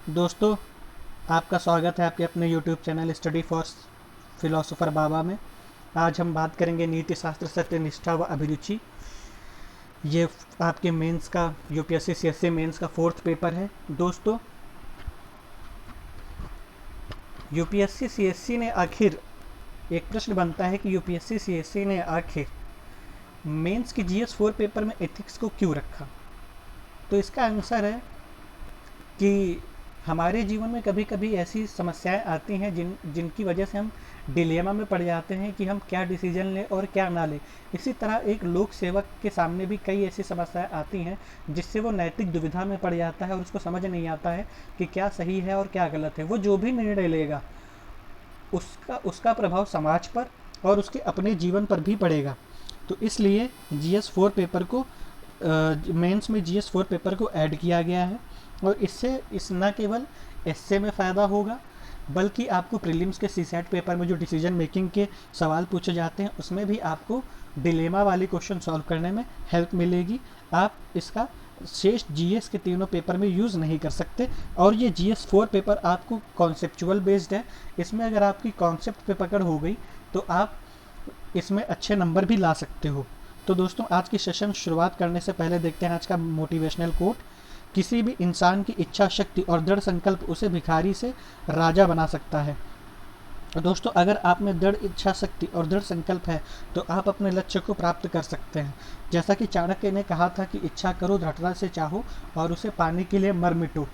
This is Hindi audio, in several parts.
दोस्तों, आपका स्वागत है आपके अपने YouTube channel study for philosopher बाबा में। आज हम बात करेंगे नीति शास्त्र, सत्यनिष्ठा व अभिरुचि। ये आपके मेंस का यूपीएससी सीएससी मेंस का फोर्थ पेपर है। दोस्तों, यूपीएससी सीएससी ने आखिर एक प्रश्न बनता है कि यूपीएससी सीएससी ने आखिर मेंस की जीएस 4 पेपर में एथिक्स को क्यों रखा। तो इसका आंसर है कि हमारे जीवन में कभी कभी ऐसी समस्याएं आती हैं जिनकी वजह से हम डिलेमा में पड़ जाते हैं कि हम क्या डिसीजन लें और क्या ना लें। इसी तरह एक लोक सेवक के सामने भी कई ऐसी समस्याएं आती हैं जिससे वो नैतिक दुविधा में पड़ जाता है और उसको समझ नहीं आता है कि क्या सही है और क्या गलत है। वो जो भी निर्णय लेगा उसका उसका प्रभाव समाज पर और उसके अपने जीवन पर भी पड़ेगा। तो इसलिए जीएस 4 पेपर को मेंस में जीएस 4 पेपर को ऐड किया गया है और इससे न केवल एसए में फ़ायदा होगा बल्कि आपको प्रीलिम्स के सीसेट पेपर में जो डिसीजन मेकिंग के सवाल पूछे जाते हैं उसमें भी आपको डिलेमा वाली क्वेश्चन सॉल्व करने में हेल्प मिलेगी। आप इसका शेष जीएस के तीनों पेपर में यूज़ नहीं कर सकते। और ये जीएस 4 पेपर आपको कॉन्सेप्चुअल बेस्ड है। इसमें अगर आपकी कॉन्सेप्ट पे पकड़ हो गई तो आप इसमें अच्छे नंबर भी ला सकते हो। तो दोस्तों, आज की सेशन शुरुआत करने से पहले देखते हैं आज का मोटिवेशनल कोट। किसी भी इंसान की इच्छा शक्ति और दृढ़ संकल्प उसे भिखारी से राजा बना सकता है। दोस्तों, अगर आप में दृढ़ इच्छा शक्ति और दृढ़ संकल्प है तो आप अपने लक्ष्य को प्राप्त कर सकते हैं। जैसा कि चाणक्य ने कहा था कि इच्छा करो, दृढ़ता से चाहो और उसे पाने के लिए मर मिटो।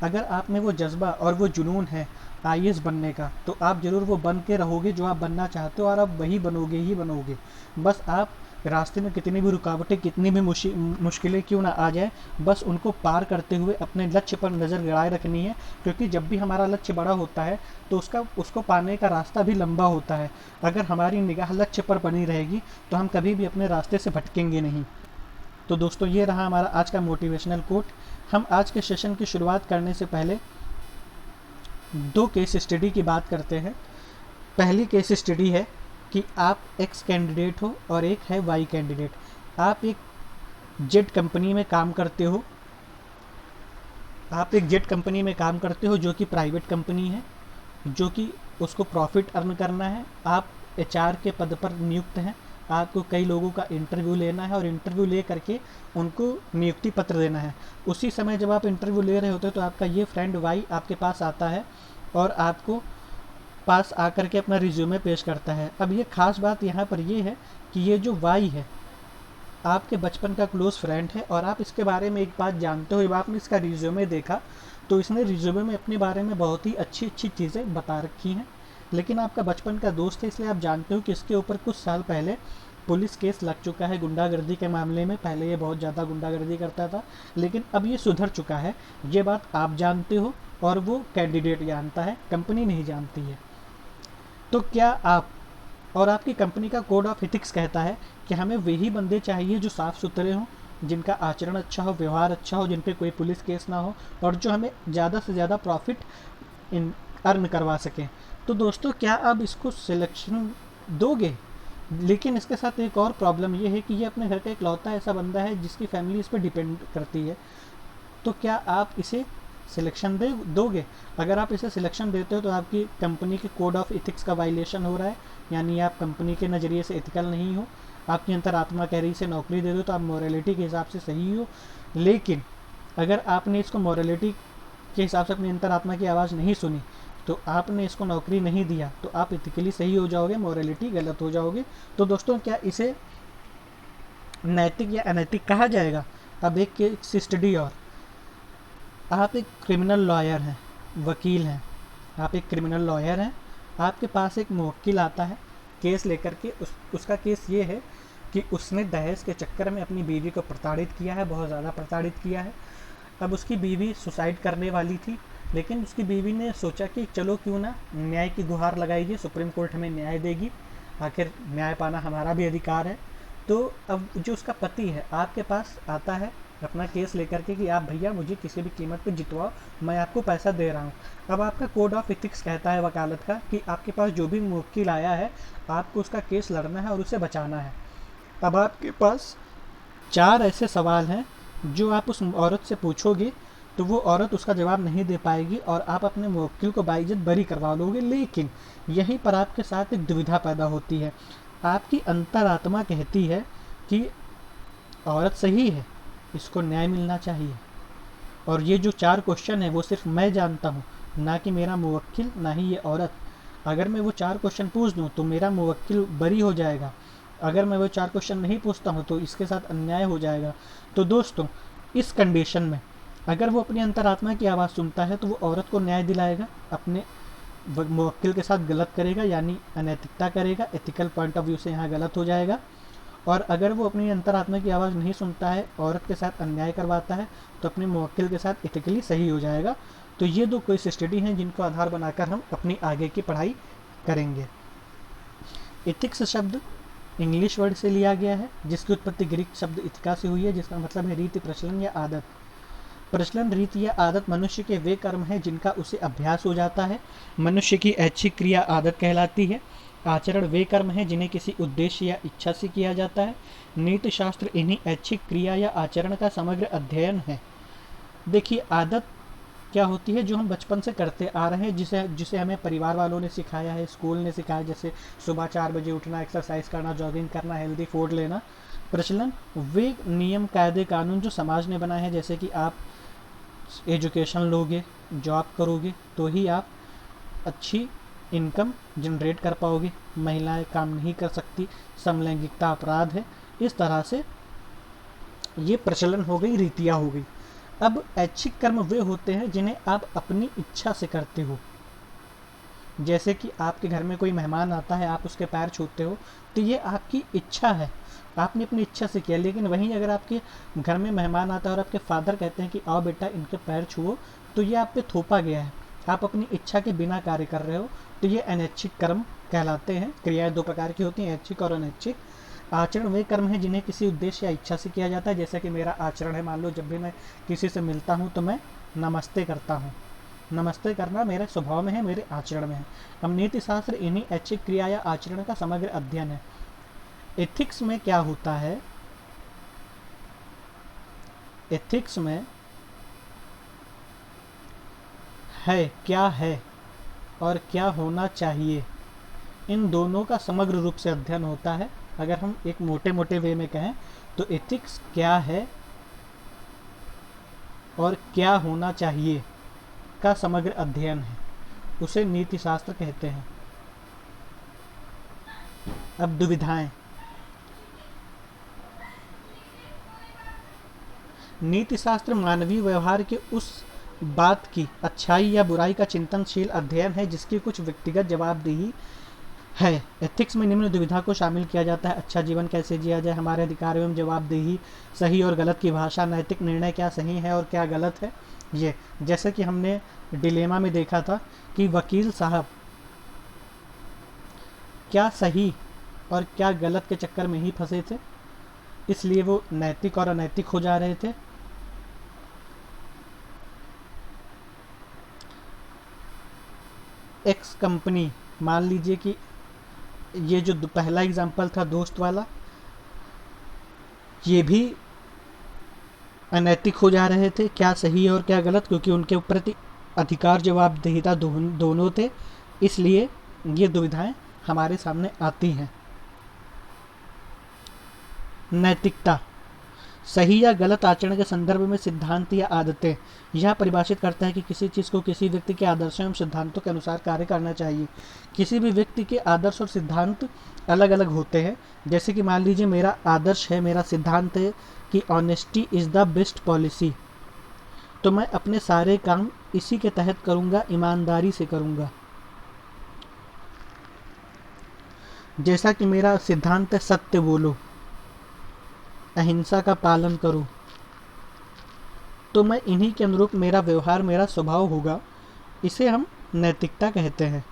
अगर आप में वो जज्बा और वो जुनून है आईएएस बनने का तो आप ज़रूर वो बन के रहोगे जो आप बनना चाहते हो और आप वही बनोगे ही बनोगे। बस आप रास्ते में कितनी भी रुकावटें, कितनी भी मुश्किलें क्यों ना आ जाए, बस उनको पार करते हुए अपने लक्ष्य पर नज़र गड़ाए रखनी है। क्योंकि जब भी हमारा लक्ष्य बड़ा होता है तो उसको पाने का रास्ता भी लंबा होता है। अगर हमारी निगाह लक्ष्य पर बनी रहेगी तो हम कभी भी अपने रास्ते से भटकेंगे नहीं। तो दोस्तों, ये रहा हमारा आज का मोटिवेशनल कोट। हम आज के सेशन की शुरुआत करने से पहले दो केस स्टडी की बात करते हैं। पहली केस स्टडी है कि आप एक्स कैंडिडेट हो और एक है वाई कैंडिडेट। आप एक जेट कंपनी में काम करते हो। जो कि प्राइवेट कंपनी है, जो कि उसको प्रॉफिट अर्न करना है। आप एचआर के पद पर नियुक्त हैं। आपको कई लोगों का इंटरव्यू लेना है और इंटरव्यू ले करके उनको नियुक्ति पत्र देना है। उसी समय जब आप इंटरव्यू ले रहे होते हो तो आपका ये फ्रेंड वाई आपके पास आता है और आपको पास आकर के अपना रिज्यूमे पेश करता है। अब ये खास बात यहाँ पर ये है कि ये जो वाई है आपके बचपन का क्लोज फ्रेंड है और आप इसके बारे में एक बात जानते हो। जब आपने इसका रिज्यूमे देखा तो इसने रिज्यूमे में अपने बारे में बहुत ही अच्छी अच्छी चीज़ें बता रखी हैं। लेकिन आपका बचपन का दोस्त है इसलिए आप जानते हो कि इसके ऊपर कुछ साल पहले पुलिस केस लग चुका है गुंडागर्दी के मामले में। पहले ये बहुत ज़्यादा गुंडागर्दी करता था लेकिन अब ये सुधर चुका है। ये बात आप जानते हो और वो कैंडिडेट जानता है, कंपनी नहीं जानती है। तो क्या आप और आपकी कंपनी का कोड ऑफ एथिक्स कहता है कि हमें वही बंदे चाहिए जो साफ़ सुथरे हों, जिनका आचरण अच्छा हो, व्यवहार अच्छा हो, जिन पे कोई पुलिस केस ना हो और जो हमें ज़्यादा से ज़्यादा प्रॉफिट अर्न करवा सकें। तो दोस्तों, क्या आप इसको सिलेक्शन दोगे? लेकिन इसके साथ एक और प्रॉब्लम ये है कि ये अपने घर का इकलौता ऐसा बंदा है जिसकी फैमिली इस पर डिपेंड करती है। तो क्या आप इसे सिलेक्शन दोगे? अगर आप इसे सिलेक्शन देते हो तो आपकी कंपनी के कोड ऑफ एथिक्स का वायलेशन हो रहा है, यानी आप कंपनी के नज़रिए से एथिकल नहीं हो। आपकी अंतरात्मा कह रही है इसे नौकरी दे दो तो आप मॉरलिटी के हिसाब से सही हो। लेकिन अगर आपने इसको मॉरलिटी के हिसाब से अपनी अंतरात्मा की आवाज़ नहीं सुनी तो आपने इसको नौकरी नहीं दिया तो आप एथिकली सही हो जाओगे, मॉरलिटी गलत हो जाओगे। तो दोस्तों, क्या इसे नैतिक या अनैतिक कहा जाएगा? अब एक केस स्टडी और। आप एक क्रिमिनल लॉयर हैं, वकील हैं। आप एक क्रिमिनल लॉयर हैं, आपके पास एक मुवक्किल आता है केस लेकर के। उसका केस ये है कि उसने दहेज के चक्कर में अपनी बीवी को प्रताड़ित किया है, बहुत ज़्यादा प्रताड़ित किया है। अब उसकी बीवी सुसाइड करने वाली थी लेकिन उसकी बीवी ने सोचा कि चलो क्यों ना न्याय की गुहार लगाइए, सुप्रीम कोर्ट हमें न्याय देगी, आखिर न्याय पाना हमारा भी अधिकार है। तो अब जो उसका पति है आपके पास आता है अपना केस लेकर के कि आप भैया मुझे किसी भी कीमत पे जितवाओ, मैं आपको पैसा दे रहा हूँ। अब आपका कोड ऑफ एथिक्स कहता है वकालत का कि आपके पास जो भी मुवक्किल आया है आपको उसका केस लड़ना है और उसे बचाना है। अब आपके पास 4 ऐसे सवाल हैं जो आप उस औरत से पूछोगे तो वो औरत उसका जवाब नहीं दे पाएगी और आप अपने मुवक्किल को बाइज्जत बरी करवा लोगे। लेकिन यहीं पर आपके साथ एक दुविधा पैदा होती है। आपकी अंतरात्मा कहती है कि औरत सही है, इसको न्याय मिलना चाहिए। और ये जो 4 क्वेश्चन है वो सिर्फ मैं जानता हूँ, ना कि मेरा मुवक्किल, ना ही ये औरत। अगर मैं वो 4 क्वेश्चन पूछ दूँ तो मेरा मुवक्किल बरी हो जाएगा। अगर मैं वो 4 क्वेश्चन नहीं पूछता हूँ तो इसके साथ अन्याय हो जाएगा। तो दोस्तों, इस कंडीशन में अगर वो अपनी अंतरात्मा की आवाज़ सुनता है तो वो औरत को न्याय दिलाएगा, अपने मुवक्किल के साथ गलत करेगा, यानी अनैतिकता करेगा, एथिकल पॉइंट ऑफ व्यू से यहाँ गलत हो जाएगा। और अगर वो अपनी अंतरात्मा की आवाज़ नहीं सुनता है, औरत के साथ अन्याय करवाता है, तो अपने मुवक्किल के साथ एथिकली सही हो जाएगा। तो ये 2 केस स्टडी हैं जिनको आधार बनाकर हम अपनी आगे की पढ़ाई करेंगे। एथिक्स शब्द इंग्लिश वर्ड से लिया गया है, जिसकी उत्पत्ति ग्रीक शब्द इथिका से हुई है, जिसका मतलब है रीति, प्रचलन या आदत। प्रचलन, रीति या आदत मनुष्य के वे कर्म हैं जिनका उसे अभ्यास हो जाता है। मनुष्य की ऐच्छिक क्रिया आदत कहलाती है। आचरण वे कर्म हैं जिन्हें किसी उद्देश्य या इच्छा से किया जाता है। नीति शास्त्र इन्हीं ऐच्छिक क्रिया या आचरण का समग्र अध्ययन है। देखिए, आदत क्या होती है? जो हम बचपन से करते आ रहे हैं, जिसे जिसे हमें परिवार वालों ने सिखाया है, स्कूल ने सिखाया, जैसे सुबह 4 बजे उठना, एक्सरसाइज करना, जॉगिंग करना, हेल्दी फूड लेना। प्रचलन, वे नियम, कायदे, कानून जो समाज ने बनाए हैं, जैसे कि आप एजुकेशन लोगे, जॉब करोगे तो ही आप अच्छी इनकम जनरेट कर पाओगे। महिलाएं काम नहीं कर सकती, समलैंगिकता अपराध है। इस तरह से ये प्रचलन हो गई, रीतियाँ हो गई। अब ऐच्छिक कर्म वे होते हैं जिन्हें आप अपनी इच्छा से करते हो। जैसे कि आपके घर में कोई मेहमान आता है, आप उसके पैर छूते हो, तो ये आपकी इच्छा है, आपने अपनी इच्छा से किया। लेकिन वहीं अगर आपके घर में मेहमान आता है और आपके फादर कहते हैं कि आओ बेटा इनके पैर छुओ, तो ये आप पे थोपा गया है, आप अपनी इच्छा के बिना कार्य कर रहे हो, तो ये अनैच्छिक कर्म कहलाते हैं। क्रियाएं 2 प्रकार की होती हैं, ऐच्छिक और अनैच्छिक। आचरण वे कर्म हैं जिन्हें किसी उद्देश्य या इच्छा से किया जाता है। जैसे कि मेरा आचरण है, मान लो जब भी मैं किसी से मिलता हूँ तो मैं नमस्ते करता हूँ। नमस्ते करना मेरे स्वभाव में है, मेरे आचरण में है। अब नीति शास्त्र इन्हीं ऐच्छिक क्रिया या आचरण का समग्र अध्ययन है। एथिक्स में क्या होता है? एथिक्स में है क्या है और क्या होना चाहिए, इन दोनों का समग्र रूप से अध्ययन होता है। अगर हम एक मोटे मोटे वे में कहें तो एथिक्स क्या है और क्या होना चाहिए का समग्र अध्ययन है, उसे नीति शास्त्र कहते हैं। अब दुविधाएं। नीति शास्त्र मानवीय व्यवहार के उस बात की अच्छाई या बुराई का चिंतनशील अध्ययन है जिसकी कुछ व्यक्तिगत जवाबदेही है। एथिक्स में निम्न दुविधा को शामिल किया जाता है: अच्छा जीवन कैसे जिया जाए, हमारे अधिकार एवं जवाबदेही, सही और गलत की भाषा, नैतिक निर्णय क्या सही है और क्या गलत है। ये जैसे कि हमने डिलेमा में देखा था कि वकील साहब क्या सही और क्या गलत के चक्कर में ही फंसे थे, इसलिए वो नैतिक और अनैतिक हो जा रहे थे। एक्स कंपनी, मान लीजिए कि ये जो पहला एग्जाम्पल था दोस्त वाला, ये भी अनैतिक हो जा रहे थे, क्या सही और क्या गलत, क्योंकि उनके प्रति अधिकार जवाबदेहिता दोनों थे। इसलिए ये दुविधाएं हमारे सामने आती हैं। नैतिकता सही या गलत आचरण के संदर्भ में सिद्धांत या आदतें यह परिभाषित करता है कि किसी चीज़ को किसी व्यक्ति के आदर्शों एवं सिद्धांतों के अनुसार कार्य करना चाहिए। किसी भी व्यक्ति के आदर्श और सिद्धांत अलग अलग होते हैं। जैसे कि मान लीजिए मेरा आदर्श है, मेरा सिद्धांत है कि honesty is the best policy, तो मैं अपने सारे काम इसी के तहत करूँगा, ईमानदारी से करूँगा। जैसा कि मेरा सिद्धांत है सत्य बोलो, अहिंसा का पालन करो, तो मैं इन्हीं के अनुरूप मेरा व्यवहार, मेरा स्वभाव होगा। इसे हम नैतिकता कहते हैं।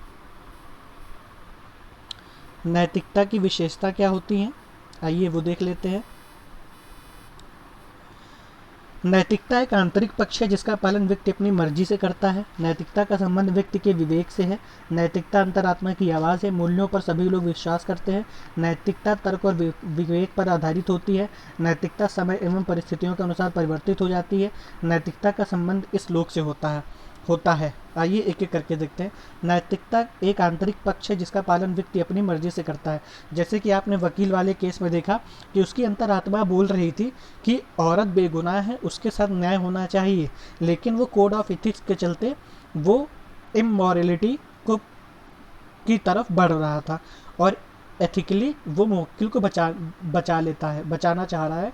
नैतिकता की विशेषता क्या होती हैं, आइए वो देख लेते हैं। नैतिकता एक आंतरिक पक्ष है जिसका पालन व्यक्ति अपनी मर्जी से करता है। नैतिकता का संबंध व्यक्ति के विवेक से है। नैतिकता अंतरात्मा की आवाज़ है। मूल्यों पर सभी लोग विश्वास करते हैं। नैतिकता तर्क और विवेक पर आधारित होती है। नैतिकता समय एवं परिस्थितियों के अनुसार परिवर्तित हो जाती है। नैतिकता का संबंध इस लोक से होता है। आइए एक एक करके देखते हैं। नैतिकता एक आंतरिक पक्ष है जिसका पालन व्यक्ति अपनी मर्जी से करता है। जैसे कि आपने वकील वाले केस में देखा कि उसकी अंतरात्मा बोल रही थी कि औरत बेगुनाह है, उसके साथ न्याय होना चाहिए, लेकिन वो कोड ऑफ एथिक्स के चलते वो इमोरलिटी को की तरफ बढ़ रहा था और एथिकली वो मुवक्किल को बचाना चाह रहा है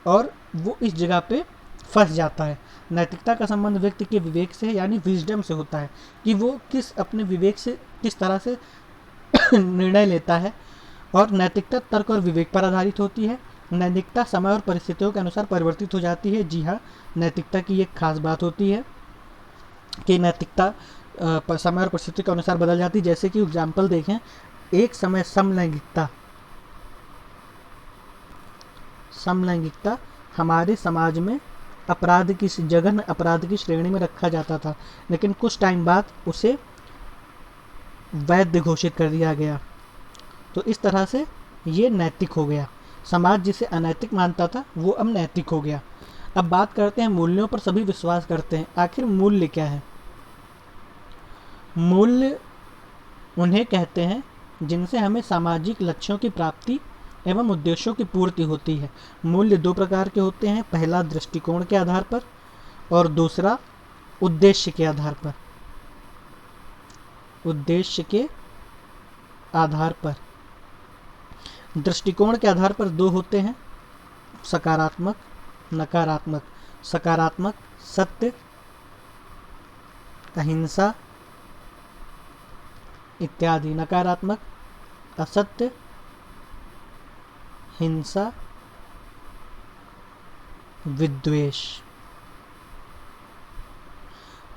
और वो इस जगह पे फंस जाता है। नैतिकता का संबंध व्यक्ति के विवेक से यानी विजडम से होता है कि वो अपने विवेक से किस तरह से निर्णय लेता है। और नैतिकता तर्क और विवेक पर आधारित होती है। नैतिकता समय और परिस्थितियों के अनुसार परिवर्तित हो जाती है। जी हाँ, नैतिकता की एक खास बात होती है कि नैतिकता समय और परिस्थिति के अनुसार बदल जाती है। जैसे कि एग्जाम्पल देखें, एक समय समलैंगिकता हमारे समाज में जघन्य अपराध की श्रेणी में रखा जाता था, लेकिन कुछ टाइम बाद उसे वैध घोषित कर दिया गया। तो इस तरह से ये नैतिक हो गया। समाज जिसे अनैतिक मानता था वो अब नैतिक हो गया। अब बात करते हैं मूल्यों पर सभी विश्वास करते हैं। आखिर मूल्य क्या है? मूल्य उन्हें कहते हैं जिनसे हमें सामाजिक लक्ष्यों की प्राप्ति एवं उद्देश्यों की पूर्ति होती है। मूल्य दो प्रकार के होते हैं, पहला दृष्टिकोण के आधार पर और दूसरा उद्देश्य के आधार पर। उद्देश्य के आधार पर, दृष्टिकोण के आधार पर दो होते हैं, सकारात्मक, नकारात्मक। सकारात्मक सत्य, अहिंसा इत्यादि। नकारात्मक असत्य, हिंसा, विद्वेष।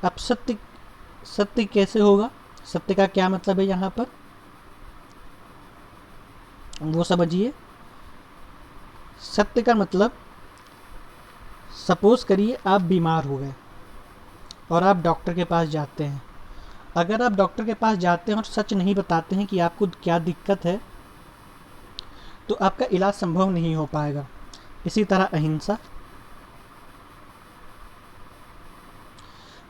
अब सत्य कैसे होगा? सत्य का क्या मतलब है यहाँ पर वो समझिए। सत्य का मतलब, सपोज करिए आप बीमार हो गए और आप डॉक्टर के पास जाते हैं। अगर आप डॉक्टर के पास जाते हैं और सच नहीं बताते हैं कि आपको क्या दिक्कत है, तो आपका इलाज संभव नहीं हो पाएगा। इसी तरह अहिंसा।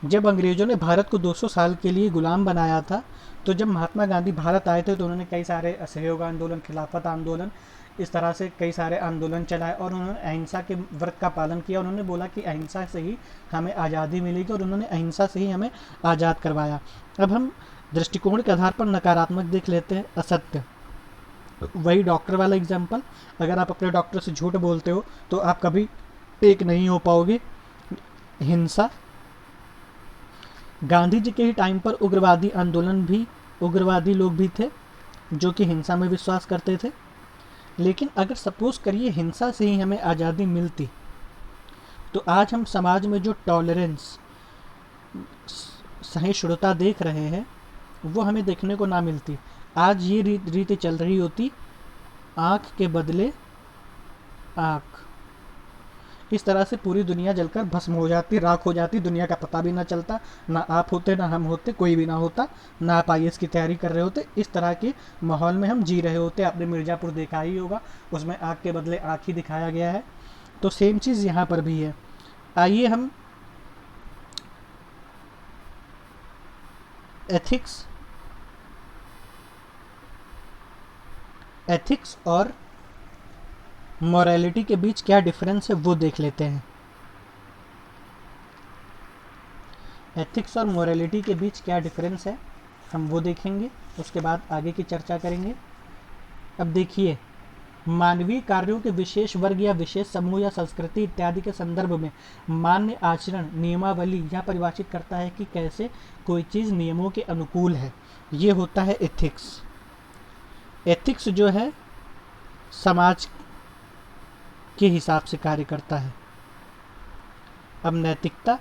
जब अंग्रेजों ने भारत को 200 साल के लिए गुलाम बनाया था, तो जब महात्मा गांधी भारत आए थे तो उन्होंने कई सारे असहयोग आंदोलन, खिलाफत आंदोलन, इस तरह से कई सारे आंदोलन चलाए और उन्होंने अहिंसा के व्रत का पालन किया। उन्होंने बोला कि अहिंसा से ही हमें आज़ादी मिलेगी और उन्होंने अहिंसा से ही हमें आज़ाद करवाया। अब हम दृष्टिकोण के आधार पर नकारात्मक देख लेते हैं, असत्य। वही डॉक्टर वाला एग्जाम्पल, अगर आप अपने डॉक्टर से झूठ बोलते हो तो आप कभी टेक नहीं हो पाओगे। हिंसा, गांधी जी के ही टाइम पर उग्रवादी लोग भी थे जो कि हिंसा में विश्वास करते थे। लेकिन अगर सपोज करिए हिंसा से ही हमें आज़ादी मिलती, तो आज हम समाज में जो टॉलरेंस, सहिष्णुता देख रहे हैं वो हमें देखने को ना मिलती। आज ये रीति चल रही होती, आँख के बदले आँख। इस तरह से पूरी दुनिया जलकर भस्म हो जाती, राख हो जाती, दुनिया का पता भी ना चलता। ना आप होते, ना हम होते, कोई भी ना होता, ना आप IAS की तैयारी कर रहे होते। इस तरह के माहौल में हम जी रहे होते। आपने मिर्ज़ापुर देखा ही होगा, उसमें आँख के बदले आँख ही दिखाया गया है। तो सेम चीज़ यहाँ पर भी है। आइए हम एथिक्स और मॉरलिटी के बीच क्या डिफरेंस है वो देख लेते हैं। एथिक्स और मॉरलिटी के बीच क्या डिफरेंस है हम वो देखेंगे, उसके बाद आगे की चर्चा करेंगे। अब देखिए, मानवीय कार्यों के विशेष वर्ग या विशेष समूह या संस्कृति इत्यादि के संदर्भ में मान्य आचरण, नियमावली यह परिभाषित करता है कि कैसे कोई चीज़ नियमों के अनुकूल है। ये होता है एथिक्स। एथिक्स जो है समाज के हिसाब से कार्य करता है। अब नैतिकता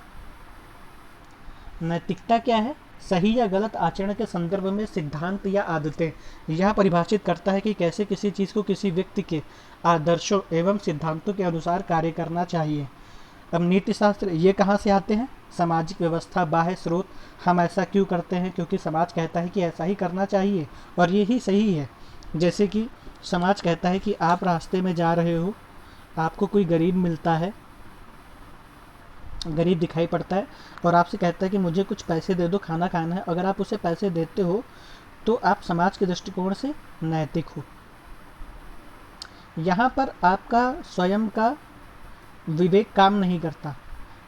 क्या है? सही या गलत आचरण के संदर्भ में सिद्धांत या आदतें। यह परिभाषित करता है कि कैसे किसी चीज़ को किसी व्यक्ति के आदर्शों एवं सिद्धांतों के अनुसार कार्य करना चाहिए। अब नीति शास्त्र ये कहाँ से आते हैं? सामाजिक व्यवस्था, बाह्य स्रोत। हम ऐसा क्यों करते हैं? क्योंकि समाज कहता है कि ऐसा ही करना चाहिए और ये ही सही है। जैसे कि समाज कहता है कि आप रास्ते में जा रहे हो, आपको कोई गरीब मिलता है, गरीब दिखाई पड़ता है और आपसे कहता है कि मुझे कुछ पैसे दे दो, खाना खाना है। अगर आप उसे पैसे देते हो तो आप समाज के दृष्टिकोण से नैतिक हो। यहाँ पर आपका स्वयं का विवेक काम नहीं करता,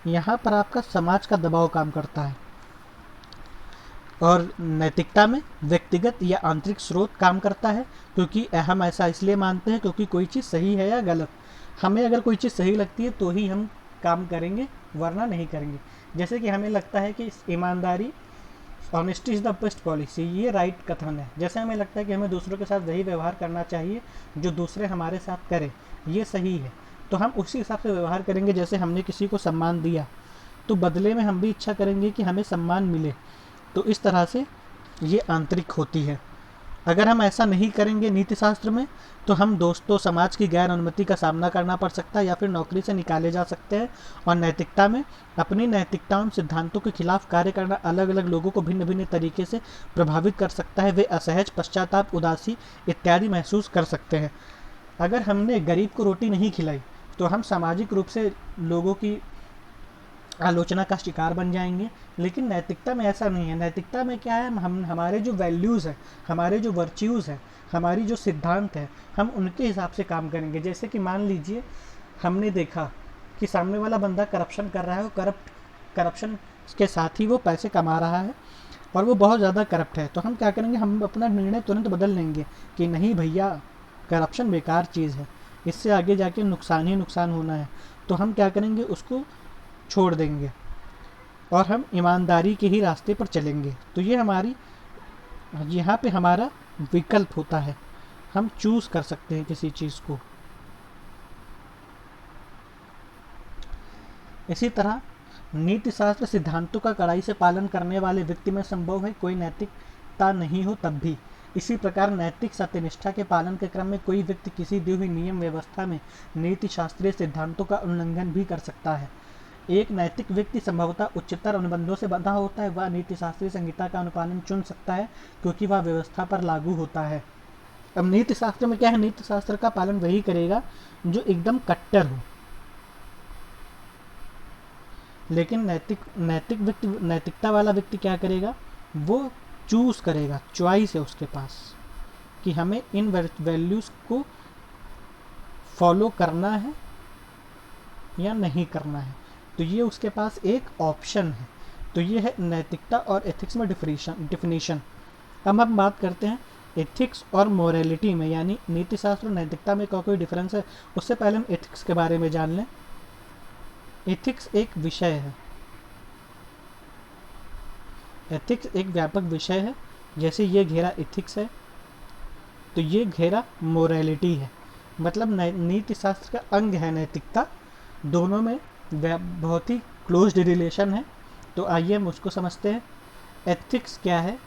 यहाँ पर आपका समाज का दबाव काम करता है। और नैतिकता में व्यक्तिगत या आंतरिक स्रोत काम करता है, क्योंकि हम ऐसा इसलिए मानते हैं क्योंकि कोई चीज़ सही है या गलत। हमें अगर कोई चीज़ सही लगती है तो ही हम काम करेंगे, वरना नहीं करेंगे। जैसे कि हमें लगता है कि ईमानदारी, honesty is the best policy, ये राइट कथन है। जैसे हमें लगता है कि हमें दूसरों के साथ वही व्यवहार करना चाहिए जो दूसरे हमारे साथ करें, ये सही है, तो हम उसी हिसाब से व्यवहार करेंगे। जैसे हमने किसी को सम्मान दिया तो बदले में हम भी इच्छा करेंगे कि हमें सम्मान मिले। तो इस तरह से ये आंतरिक होती है। अगर हम ऐसा नहीं करेंगे नीति शास्त्र में, तो हम दोस्तों समाज की गैर अनुमति का सामना करना पड़ सकता है या फिर नौकरी से निकाले जा सकते हैं। और नैतिकता में अपनी नैतिकता और सिद्धांतों के खिलाफ कार्य करना अलग अलग लोगों को भिन्न भिन्न तरीके से प्रभावित कर सकता है। वे असहज, पश्चाताप, उदासी इत्यादि महसूस कर सकते हैं। अगर हमने गरीब को रोटी नहीं खिलाई तो हम सामाजिक रूप से लोगों की आलोचना का शिकार बन जाएंगे। लेकिन नैतिकता में ऐसा नहीं है। नैतिकता में क्या है, हम हमारे जो वैल्यूज़ है, हमारे जो वर्च्यूज़ है, हमारी जो सिद्धांत है, हम उनके हिसाब से काम करेंगे। जैसे कि मान लीजिए हमने देखा कि सामने वाला बंदा करप्शन कर रहा है और करप्शन के साथ ही वो पैसे कमा रहा है और वो बहुत ज़्यादा करप्ट है, तो हम क्या करेंगे, हम अपना निर्णय तुरंत बदल लेंगे कि नहीं भैया, करप्शन बेकार चीज़ है, इससे आगे जाके नुकसान ही नुकसान होना है। तो हम क्या करेंगे, उसको छोड़ देंगे और हम ईमानदारी के ही रास्ते पर चलेंगे। तो ये हमारी, यहाँ पे हमारा विकल्प होता है, हम चूज कर सकते हैं किसी चीज़ को। इसी तरह नीति शास्त्र सिद्धांतों का कड़ाई से पालन करने वाले व्यक्ति में संभव है कोई नैतिकता नहीं हो तब भी। इसी प्रकार नैतिक सत्यनिष्ठा के पालन के क्रम में कोई व्यक्ति किसी दी हुई नियम व्यवस्था में नीति शास्त्रीय सिद्धांतों का उल्लंघन भी कर सकता है। एक नैतिक व्यक्ति संभवतः उच्चतर अनुबंधों से बंधा होता है। वह नीति शास्त्रीय संहिता का अनुपालन चुन सकता है क्योंकि वह व्यवस्था पर लागू होता है। अब नीति शास्त्र में क्या है, नीति शास्त्र का पालन वही करेगा जो एकदम कट्टर हो। लेकिन नैतिकता वाला व्यक्ति क्या करेगा, वो चूज करेगा, चॉइस है उसके पास कि हमें इन वैल्यूज को फॉलो करना है या नहीं करना है। तो ये उसके पास एक ऑप्शन है। तो ये है नैतिकता और एथिक्स में डिफिनीशन। अब हम बात करते हैं एथिक्स और मोरालिटी में, यानी नीति शास्त्र और नैतिकता में कोई डिफरेंस है। उससे पहले हम एथिक्स के बारे में जान लें। एथिक्स एक विषय है, एथिक्स एक व्यापक विषय है। जैसे ये घेरा एथिक्स है तो ये घेरा मोरालिटी है। मतलब नीति शास्त्र का अंग है नैतिकता, दोनों में बहुत ही क्लोज्ड रिलेशन है। तो आइए हम उसको समझते हैं। एथिक्स क्या है?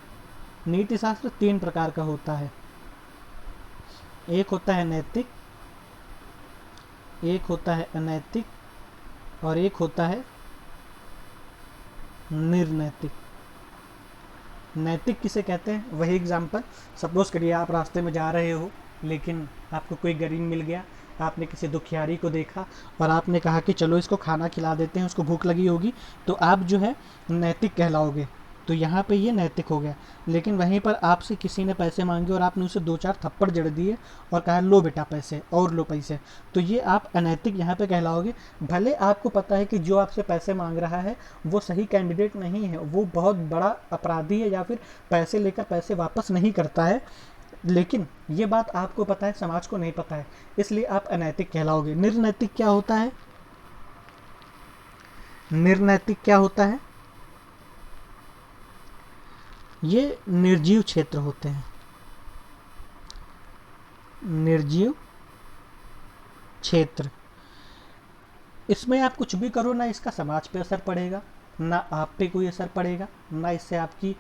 नीति शास्त्र 3 प्रकार का होता है। एक होता है नैतिक, एक होता है अनैतिक और एक होता है निर्नैतिक। नैतिक किसे कहते हैं? वही एग्जाम्पल, सपोज करिए आप रास्ते में जा रहे हो, लेकिन आपको कोई गरीब मिल गया, आपने किसी दुखियारी को देखा और आपने कहा कि चलो इसको खाना खिला देते हैं, उसको भूख लगी होगी, तो आप जो है नैतिक कहलाओगे। तो यहाँ पे ये नैतिक हो गया। लेकिन वहीं पर आपसे किसी ने पैसे मांगे और आपने उसे 2-4 थप्पड़ जड़ दिए और कहा लो बेटा पैसे और लो पैसे, तो ये आप अनैतिक यहाँ पे कहलाओगे। भले आपको पता है कि जो आपसे पैसे मांग रहा है वो सही कैंडिडेट नहीं है, वो बहुत बड़ा अपराधी है या फिर पैसे लेकर पैसे वापस नहीं करता है, लेकिन ये बात आपको पता है, समाज को नहीं पता है, इसलिए आप अनैतिक कहलाओगे। निर्नैतिक क्या होता है? निर्नैतिक क्या होता है? ये निर्जीव क्षेत्र होते हैं। निर्जीव क्षेत्र, इसमें आप कुछ भी करो ना इसका समाज पे असर पड़ेगा, ना आप पे कोई असर पड़ेगा, ना इससे आपकी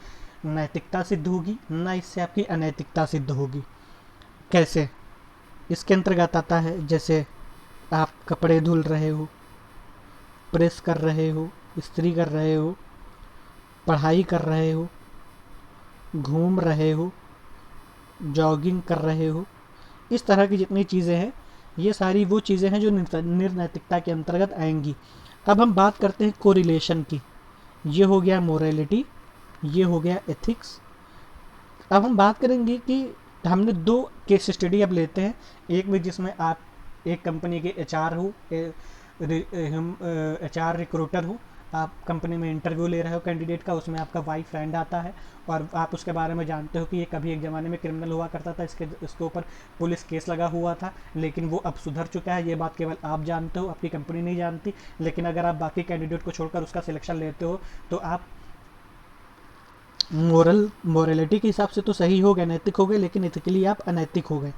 नैतिकता सिद्ध होगी, ना इससे आपकी अनैतिकता सिद्ध होगी। कैसे? इसके अंतर्गत आता है जैसे आप कपड़े धुल रहे हो, प्रेस कर रहे हो, इस्त्री कर रहे हो, पढ़ाई कर रहे हो, घूम रहे हो, जॉगिंग कर रहे हो, इस तरह की जितनी चीज़ें हैं ये सारी वो चीज़ें हैं जो निर्नैतिकता के अंतर्गत आएंगी। अब हम बात करते हैं कोरिलेशन की। ये हो गया मोरालिटी, ये हो गया एथिक्स। अब हम बात करेंगे कि हमने दो केस स्टडी अब लेते हैं, एक में जिसमें आप एक कंपनी के एचआर हो, हम एचआर रिक्रूटर हो, आप कंपनी में इंटरव्यू ले रहे हो कैंडिडेट का, उसमें आपका वाइफ फ्रेंड आता है और आप उसके बारे में जानते हो कि ये कभी एक ज़माने में क्रिमिनल हुआ करता था, इसके ऊपर पुलिस केस लगा हुआ था, लेकिन वो अब सुधर चुका है। ये बात केवल आप जानते हो, आपकी कंपनी नहीं जानती। लेकिन अगर आप बाकी कैंडिडेट को छोड़कर उसका सिलेक्शन लेते हो तो आप मोरलिटी के हिसाब से तो सही हो गए, नैतिक हो गए, लेकिन इथिकली आप अनैतिक हो गए।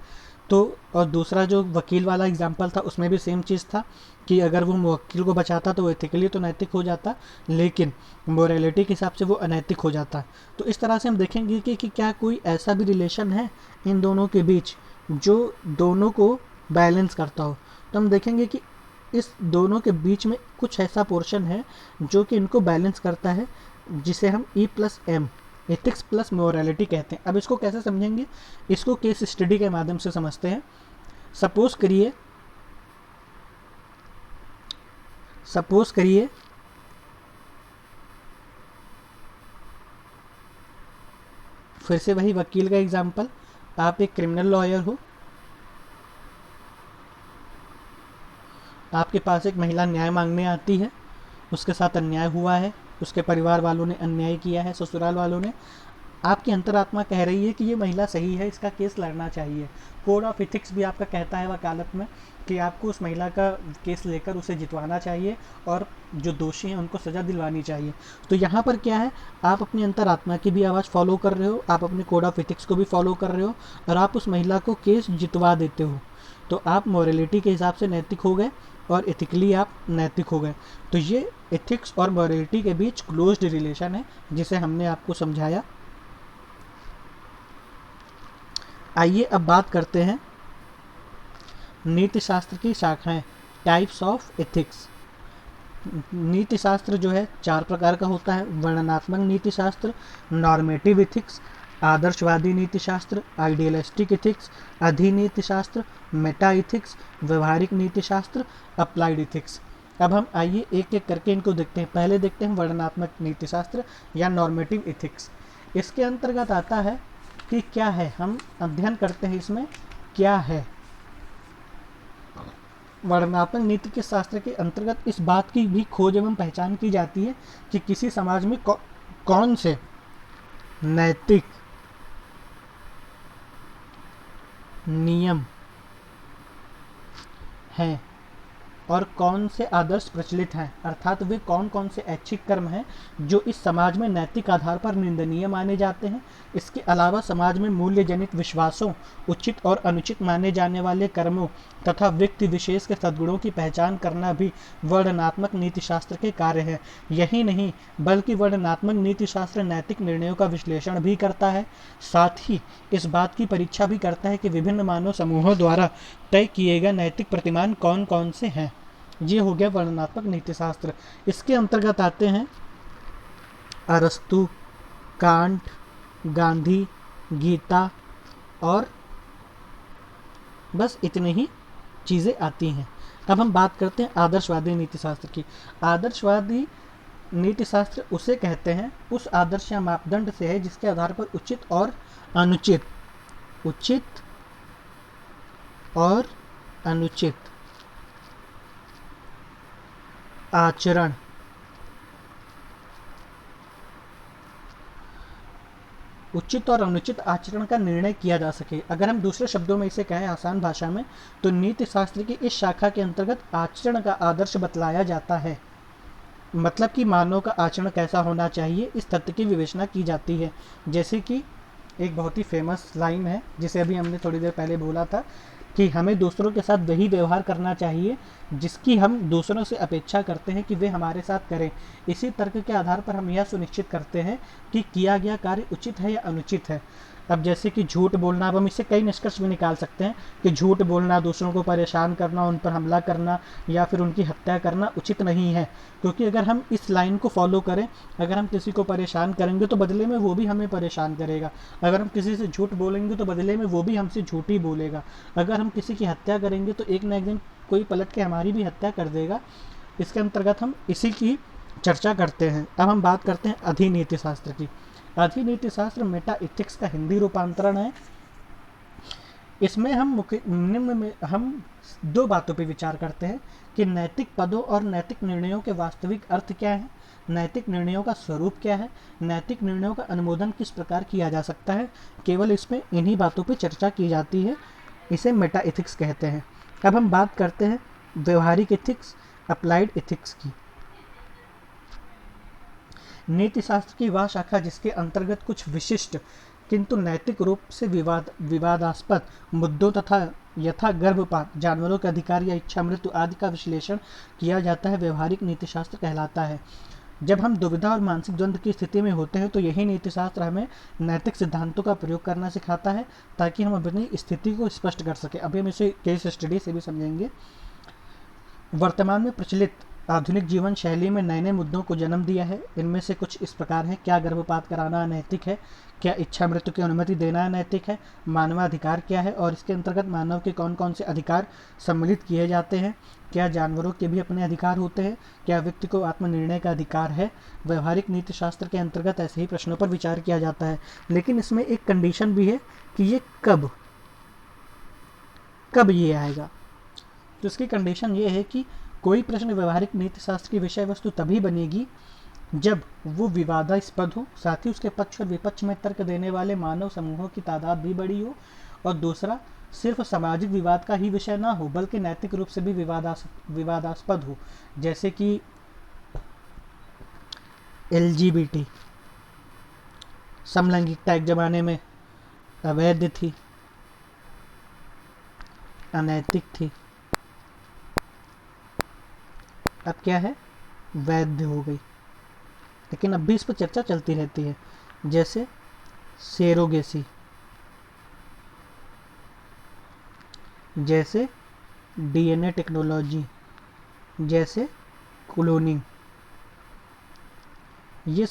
तो और दूसरा जो वकील वाला एग्जांपल था उसमें भी सेम चीज़ था कि अगर वो वकील को बचाता तो वो एथिकली तो नैतिक हो जाता, लेकिन मोरालिटी के हिसाब से वो अनैतिक हो जाता। तो इस तरह से हम देखेंगे कि क्या कोई ऐसा भी रिलेशन है इन दोनों के बीच जो दोनों को बैलेंस करता हो। तो हम देखेंगे कि इस दोनों के बीच में कुछ ऐसा पोर्शन है जो कि इनको बैलेंस करता है, जिसे हम E+M एथिक्स प्लस मोरालिटी कहते हैं। अब इसको कैसे समझेंगे, इसको केस स्टडी के माध्यम से समझते हैं। सपोज करिए फिर से वही वकील का एग्जांपल, आप एक क्रिमिनल लॉयर हो, आपके पास एक महिला न्याय मांगने आती है, उसके साथ अन्याय हुआ है, उसके परिवार वालों ने अन्याय किया है, ससुराल वालों ने। आपकी अंतरात्मा कह रही है कि ये महिला सही है, इसका केस लड़ना चाहिए। कोड ऑफ एथिक्स भी आपका कहता है वकालत में कि आपको उस महिला का केस लेकर उसे जितवाना चाहिए और जो दोषी हैं उनको सज़ा दिलवानी चाहिए। तो यहाँ पर क्या है, आप अपनी अंतरात्मा की भी आवाज़ फॉलो कर रहे हो, आप अपने कोड ऑफ एथिक्स को भी फॉलो कर रहे हो और आप उस महिला को केस जितवा देते हो। तो आप मोरालिटी के हिसाब से नैतिक हो गए और एथिकली आप नैतिक हो गए। तो ये एथिक्स और मोरालिटी के बीच क्लोज्ड रिलेशन है जिसे हमने आपको समझाया। आइए अब बात करते हैं नीति शास्त्र की शाखाएं, टाइप्स ऑफ एथिक्स। नीति शास्त्र जो है 4 प्रकार का होता है, वर्णनात्मक नीति शास्त्र, नॉर्मेटिव एथिक्स, आदर्शवादी नीति शास्त्र, आइडियलिस्टिक एथिक्स, अधिनीति शास्त्र, मेटा एथिक्स, व्यवहारिक नीति शास्त्र, अप्लाइड एथिक्स। अब हम आइए एक एक करके इनको देखते हैं। पहले देखते हैं वर्णनात्मक नीति शास्त्र या नॉर्मेटिव एथिक्स। इसके अंतर्गत आता है कि क्या है, हम अध्ययन करते हैं इसमें क्या है। वर्णनात्मक नीति के शास्त्र के अंतर्गत इस बात की भी खोज एवं पहचान की जाती है कि किसी समाज में कौन से नैतिक नियम हैं और कौन से आदर्श प्रचलित हैं, अर्थात वे कौन कौन से ऐच्छिक कर्म हैं जो इस समाज में नैतिक आधार पर निंदनीय माने जाते हैं। इसके अलावा समाज में मूल्य जनित विश्वासों, उचित और अनुचित माने जाने वाले कर्मों तथा व्यक्ति विशेष के सद्गुणों की पहचान करना भी वर्णनात्मक नीति शास्त्र के कार्य है। यही नहीं बल्कि वर्णनात्मक नीति शास्त्र नैतिक निर्णयों का विश्लेषण भी करता है, साथ ही इस बात की परीक्षा भी करता है कि विभिन्न मानव समूहों द्वारा तय किए गए नैतिक प्रतिमान कौन कौन से हैं। ये हो गया वर्णनात्मक नीति शास्त्र। इसके अंतर्गत आते हैं अरस्तु, कांट, गांधी, गीता और बस इतनी ही चीज़ें आती हैं। अब हम बात करते हैं आदर्शवादी नीति शास्त्र की। आदर्शवादी नीति शास्त्र उसे कहते हैं, उस आदर्श या मापदंड से है जिसके आधार पर उचित और अनुचित आचरण उचित और अनुचित आचरण का निर्णय किया जा सके। अगर हम दूसरे शब्दों में इसे कहें आसान भाषा में, तो नीति शास्त्र की इस शाखा के अंतर्गत आचरण का आदर्श बतलाया जाता है। मतलब कि मानव का आचरण कैसा होना चाहिए, इस तथ्य की विवेचना की जाती है। जैसे कि एक बहुत ही फेमस लाइन है जिसे अभी हमने थोड़ी देर पहले बोला था कि हमें दूसरों के साथ वही व्यवहार करना चाहिए जिसकी हम दूसरों से अपेक्षा करते हैं कि वे हमारे साथ करें। इसी तर्क के आधार पर हम यह सुनिश्चित करते हैं कि किया गया कार्य उचित है या अनुचित है। अब जैसे कि झूठ बोलना, अब हम इससे कई निष्कर्ष भी निकाल सकते हैं कि झूठ बोलना, दूसरों को परेशान करना, उन पर हमला करना या फिर उनकी हत्या करना उचित नहीं है। क्योंकि अगर हम इस लाइन को फॉलो करें, अगर हम किसी को परेशान करेंगे तो बदले में वो भी हमें परेशान करेगा। अगर हम किसी से झूठ बोलेंगे तो बदले में वो भी हमसे झूठ ही बोलेगा। अगर हम किसी की हत्या करेंगे तो एक ना एक दिन कोई पलट के हमारी भी हत्या कर देगा। इसके अंतर्गत हम इसी की चर्चा करते हैं। अब हम बात करते हैं अधिनीति शास्त्र की। अधिनीति शास्त्र मेटा इथिक्स का हिंदी रूपांतरण है। इसमें निम्न में हम दो बातों पर विचार करते हैं कि नैतिक पदों और नैतिक निर्णयों के वास्तविक अर्थ क्या है, नैतिक निर्णयों का स्वरूप क्या है, नैतिक निर्णयों का अनुमोदन किस प्रकार किया जा सकता है। केवल इसमें इन्हीं बातों पर चर्चा की जाती है। इसे मेटा इथिक्स कहते हैं। अब हम बात करते हैं व्यवहारिक इथिक्स, अप्लाइड इथिक्स की। नीति शास्त्र की वह शाखा जिसके अंतर्गत कुछ विशिष्ट किंतु नैतिक रूप से विवादास्पद मुद्दों तथा यथा गर्भपात, जानवरों के अधिकार या इच्छा मृत्यु आदि का विश्लेषण किया जाता है, व्यवहारिक नीति शास्त्र कहलाता है। जब हम दुविधा और मानसिक द्वंद्व की स्थिति में होते हैं तो यही नीति शास्त्र हमें नैतिक सिद्धांतों का प्रयोग करना सिखाता है ताकि हम अपनी स्थिति को स्पष्ट कर सकें। अभी हम इसे केस स्टडी से भी समझेंगे। वर्तमान में प्रचलित आधुनिक जीवन शैली में नए नए मुद्दों को जन्म दिया है। इनमें से कुछ इस प्रकार हैं: क्या गर्भपात कराना अनैतिक है? क्या इच्छा मृत्यु की अनुमति देना अनैतिक है? मानवाधिकार क्या है और इसके अंतर्गत मानव के कौन कौन से अधिकार सम्मिलित किए जाते हैं? क्या जानवरों के भी अपने अधिकार होते हैं? क्या व्यक्ति को आत्मनिर्णय का अधिकार है? व्यवहारिक नीति शास्त्र के अंतर्गत ऐसे ही प्रश्नों पर विचार किया जाता है, लेकिन इसमें एक कंडीशन भी है कि ये कब ये आएगा। तो इसकी कंडीशन ये है कि कोई प्रश्न व्यवहारिक नीति शास्त्र की विषय वस्तु तभी बनेगी जब वो विवादास्पद हो, साथ ही उसके पक्ष और विपक्ष में तर्क देने वाले मानव समूहों की तादाद भी बड़ी हो, और दूसरा सिर्फ सामाजिक विवाद का ही विषय ना हो बल्कि नैतिक रूप से भी विवादास्पद हो। जैसे कि LGBT समलैंगिकता एक जमाने में अवैध थी, अनैतिक थी, अब क्या है, वैध हो गई। लेकिन अब भी इस पर चर्चा चलती रहती है। जैसे सेरोगेसी, जैसे DNA टेक्नोलॉजी, जैसे क्लोनिंग, ये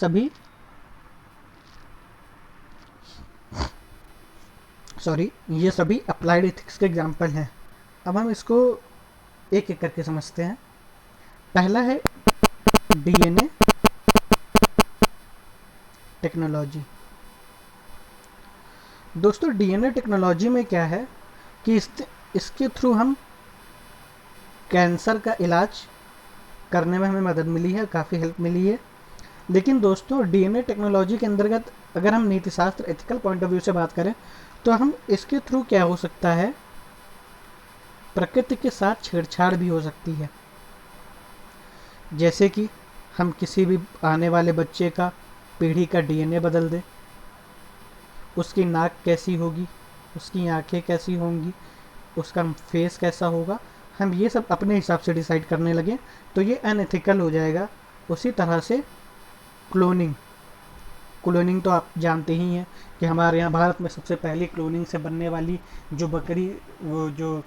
सभी अप्लाइड एथिक्स के एग्जाम्पल हैं। अब हम इसको एक एक करके समझते हैं। पहला है DNA टेक्नोलॉजी। दोस्तों DNA टेक्नोलॉजी में क्या है कि इसके थ्रू हम कैंसर का इलाज करने में हमें मदद मिली है, काफ़ी हेल्प मिली है। लेकिन दोस्तों DNA टेक्नोलॉजी के अंतर्गत अगर हम नीति शास्त्र एथिकल पॉइंट ऑफ व्यू से बात करें तो हम इसके थ्रू क्या हो सकता है, प्रकृति के साथ छेड़छाड़ भी हो सकती है। जैसे कि हम किसी भी आने वाले बच्चे का, पीढ़ी का DNA बदल दें, उसकी नाक कैसी होगी, उसकी आंखें कैसी होंगी, उसका फेस कैसा होगा, हम ये सब अपने हिसाब से डिसाइड करने लगे तो ये अनएथिकल हो जाएगा। उसी तरह से क्लोनिंग तो आप जानते ही हैं कि हमारे यहाँ भारत में सबसे पहली क्लोनिंग से बनने वाली जो बकरी, वो जो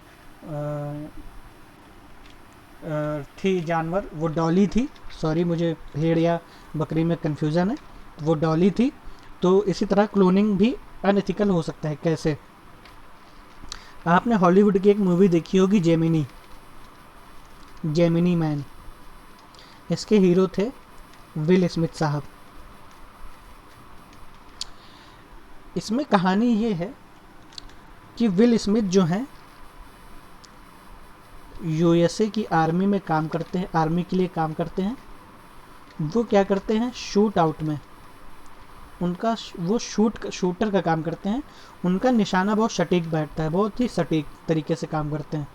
थी जानवर, वो डॉली थी। सॉरी, मुझे भेड़ या बकरी में कन्फ्यूज़न है, वो डॉली थी। तो इसी तरह क्लोनिंग भी अनएथिकल हो सकता है। कैसे? आपने हॉलीवुड की एक मूवी देखी होगी, जेमिनी मैन। इसके हीरो थे विल स्मिथ साहब। इसमें कहानी ये है कि विल स्मिथ जो हैं USA की आर्मी में काम करते हैं, आर्मी के लिए काम करते हैं। वो क्या करते हैं, शूट आउट में वो शूटर का काम करते हैं। उनका निशाना बहुत सटीक बैठता है, बहुत ही सटीक तरीके से काम करते हैं।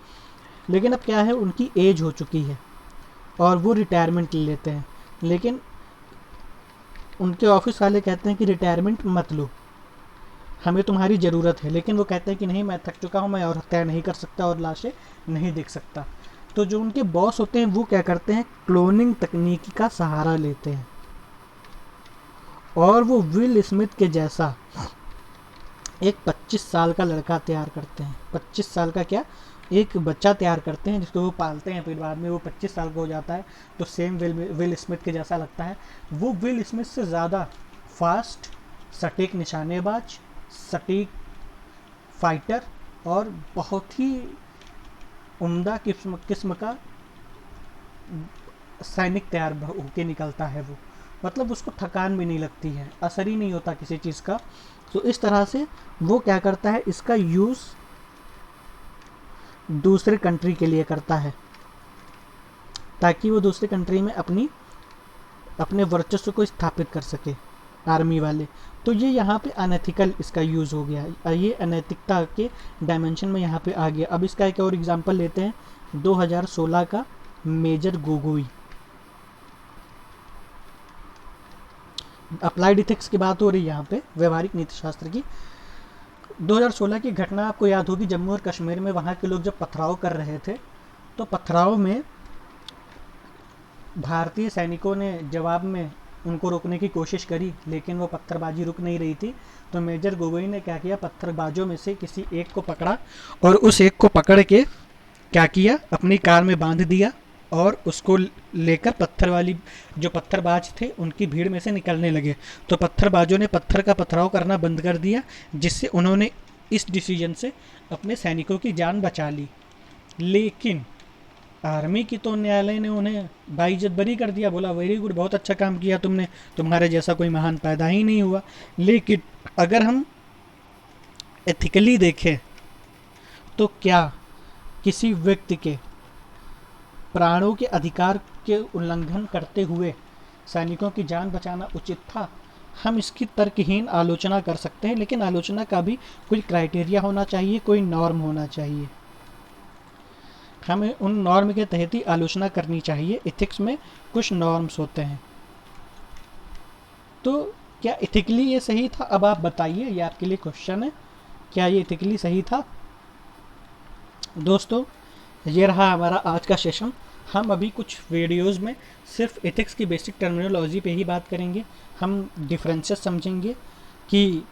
लेकिन अब क्या है, उनकी एज हो चुकी है और वो रिटायरमेंट ले लेते हैं। लेकिन उनके ऑफिस वाले कहते हैं कि रिटायरमेंट मत लो, हमें तुम्हारी ज़रूरत है, लेकिन वो कहते हैं कि नहीं, मैं थक चुका हूँ, मैं और हत्या नहीं कर सकता और लाशें नहीं देख सकता। तो जो उनके बॉस होते हैं वो क्या करते हैं, क्लोनिंग तकनीकी का सहारा लेते हैं और वो विल स्मिथ के जैसा एक 25 साल का लड़का तैयार करते हैं। 25 साल का क्या, एक बच्चा तैयार करते हैं जिसको वो पालते हैं, फिर बाद में वो 25 साल का हो जाता है तो सेम विल स्मिथ के जैसा लगता है। वो विल स्मिथ से ज़्यादा फास्ट, सटीक निशानेबाज, सटीक फाइटर और बहुत ही उम्दा किस्म किस्म का सैनिक तैयार होके निकलता है वो। मतलब उसको थकान भी नहीं लगती है, असर ही नहीं होता किसी चीज़ का। तो इस तरह से वो क्या करता है, इसका यूज़ दूसरे कंट्री के लिए करता है ताकि वो दूसरे कंट्री में अपने वर्चस्व को स्थापित कर सके, आर्मी वाले। तो ये यहाँ पे अनएथिकल इसका यूज़ हो गया, ये अनैतिकता के डायमेंशन में यहाँ पे आ गया। अब इसका एक और एग्जांपल लेते हैं 2016 का मेजर गोगोई। अप्लाइड इथिक्स की बात हो रही है यहाँ पे, व्यवहारिक नीतिशास्त्र की। 2016 की घटना आपको याद होगी, जम्मू और कश्मीर में वहाँ के लोग जब पथराव कर रहे थे तो पथराव में भारतीय सैनिकों ने जवाब में उनको रोकने की कोशिश करी, लेकिन वो पत्थरबाजी रुक नहीं रही थी। तो मेजर गोगोई ने क्या किया, पत्थरबाजों में से किसी एक को पकड़ा और उस एक को पकड़ के क्या किया, अपनी कार में बांध दिया और उसको लेकर पत्थर वाली जो पत्थरबाज थे उनकी भीड़ में से निकलने लगे। तो पत्थरबाजों ने पत्थर का पथराव करना बंद कर दिया, जिससे उन्होंने इस डिसीजन से अपने सैनिकों की जान बचा ली। लेकिन आर्मी की तो न्यायालय ने उन्हें बाइज्जत बरी कर दिया, बोला वेरी गुड, बहुत अच्छा काम किया तुमने, तुम्हारे जैसा कोई महान पैदा ही नहीं हुआ। लेकिन अगर हम एथिकली देखें तो क्या किसी व्यक्ति के प्राणों के अधिकार के उल्लंघन करते हुए सैनिकों की जान बचाना उचित था? हम इसकी तर्कहीन आलोचना कर सकते हैं, लेकिन आलोचना का भी कोई क्राइटेरिया होना चाहिए, कोई नॉर्म होना चाहिए। हमें उन नॉर्म के तहत ही आलोचना करनी चाहिए। इथिक्स में कुछ नॉर्म्स होते हैं। तो क्या इथिकली ये सही था? अब आप बताइए, ये आपके लिए क्वेश्चन है, क्या ये इथिकली सही था? दोस्तों, ये रहा हमारा आज का सेशन। हम अभी कुछ वीडियोस में सिर्फ एथिक्स की बेसिक टर्मिनोलॉजी पे ही बात करेंगे। हम डिफरेंसेस समझेंगे कि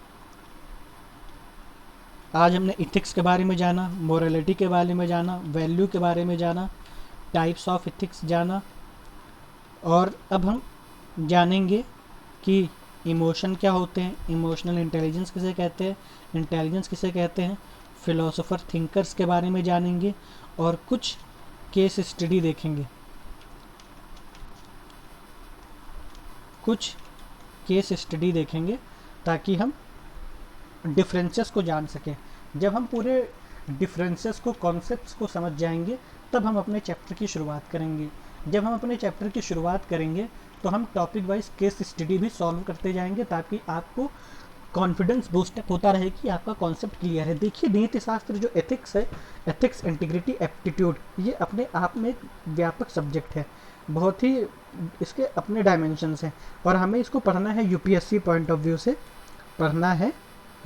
आज हमने इथिक्स के बारे में जाना, मोरालिटी के बारे में जाना, वैल्यू के बारे में जाना, टाइप्स ऑफ इथिक्स जाना, और अब हम जानेंगे कि इमोशन क्या होते हैं, इमोशनल इंटेलिजेंस किसे कहते हैं, इंटेलिजेंस किसे कहते हैं, फिलोसोफर थिंकर्स के बारे में जानेंगे और कुछ केस स्टडी देखेंगे। कुछ केस स्टडी देखेंगे ताकि हम डिफरेंसेस को जान सकें। जब हम पूरे डिफरेंसेस को, कॉन्सेप्ट्स को समझ जाएंगे, तब हम अपने चैप्टर की शुरुआत करेंगे। जब हम अपने चैप्टर की शुरुआत करेंगे तो हम टॉपिक वाइज केस स्टडी भी सॉल्व करते जाएंगे ताकि आपको कॉन्फिडेंस बूस्टअप होता रहे कि आपका कॉन्सेप्ट क्लियर है। देखिए, नीति शास्त्र जो एथिक्स है, एथिक्स, इंटीग्रिटी, एप्टीट्यूड, ये अपने आप में एक व्यापक सब्जेक्ट है। बहुत ही इसके अपने डायमेंशंस हैं और हमें इसको पढ़ना है यूपीएससी पॉइंट ऑफ व्यू से, पढ़ना है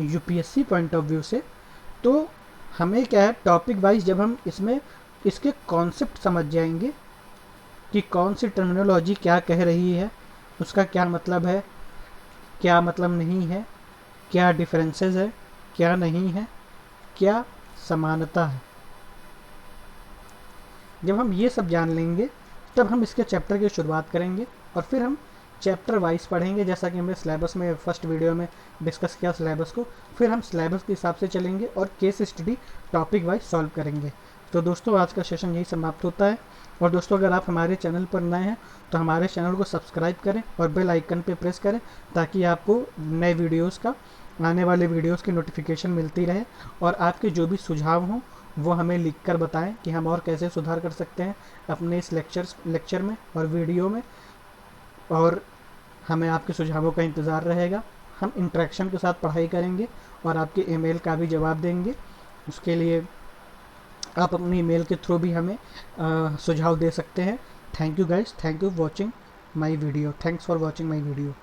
यूपीएससी पॉइंट ऑफ व्यू से। तो हमें क्या है, टॉपिक वाइज जब हम इसमें इसके कॉन्सेप्ट समझ जाएंगे कि कौन सी टर्मिनोलॉजी क्या कह रही है, उसका क्या मतलब है, क्या मतलब नहीं है, क्या डिफरेंसेस है, क्या नहीं है, क्या समानता है। जब हम ये सब जान लेंगे तब हम इसके चैप्टर की शुरुआत करेंगे और फिर हम चैप्टर वाइज पढ़ेंगे, जैसा कि हमने सिलेबस में फर्स्ट वीडियो में डिस्कस किया सिलेबस को। फिर हम सिलेबस के हिसाब से चलेंगे और case study topic wise solve करेंगे। तो दोस्तों, आज का सेशन यही समाप्त होता है। और दोस्तों, अगर आप हमारे चैनल पर नए हैं तो हमारे चैनल को सब्सक्राइब करें और बेल आइकन पे प्रेस करें ताकि आपको नए वीडियोस का, आने वाले वीडियोस की नोटिफिकेशन मिलती रहे। और आपके जो भी सुझाव हों वो हमें लिख कर बताएं कि हम और कैसे सुधार कर सकते हैं अपने इस लेक्चर में और वीडियो में। और हमें आपके सुझावों का इंतज़ार रहेगा। हम इंटरेक्शन के साथ पढ़ाई करेंगे और आपके ईमेल का भी जवाब देंगे। उसके लिए आप अपनी ईमेल के थ्रू भी हमें सुझाव दे सकते हैं। Thank you guys, thank you watching my video, thanks for watching my video.